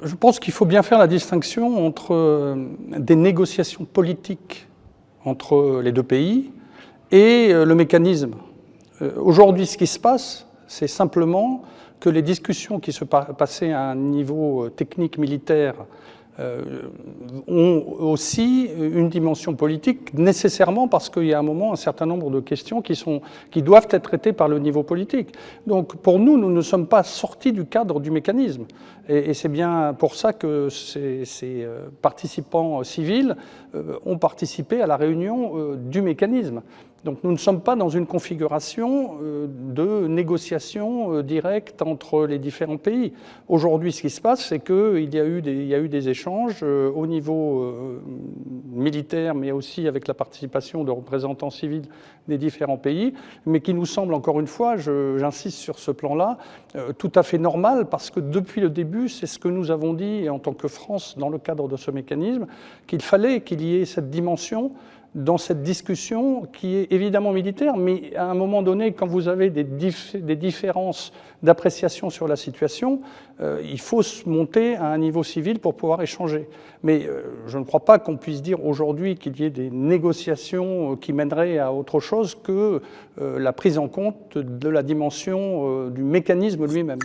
Je pense qu'il faut bien faire la distinction entre des négociations politiques entre les deux pays et le mécanisme. Aujourd'hui, ce qui se passe, c'est simplement que les discussions qui se passaient à un niveau technique militaire ont aussi une dimension politique, nécessairement parce qu'il y a un moment un certain nombre de questions qui doivent être traitées par le niveau politique. Donc pour nous, nous ne sommes pas sortis du cadre du mécanisme. Et c'est bien pour ça que ces participants civils ont participé à la réunion du mécanisme. Donc nous ne sommes pas dans une configuration de négociation directe entre les différents pays. Aujourd'hui, ce qui se passe, c'est qu'il y a eu des échanges au niveau militaire, mais aussi avec la participation de représentants civils des différents pays, mais qui nous semble, encore une fois, j'insiste sur ce plan-là, tout à fait normal, parce que depuis le début, c'est ce que nous avons dit en tant que France dans le cadre de ce mécanisme, qu'il fallait qu'il y ait cette dimension dans cette discussion qui est évidemment militaire, mais à un moment donné, quand vous avez des différences d'appréciation sur la situation, il faut se monter à un niveau civil pour pouvoir échanger. Mais je ne crois pas qu'on puisse dire aujourd'hui qu'il y ait des négociations qui mèneraient à autre chose que la prise en compte de la dimension du mécanisme lui-même.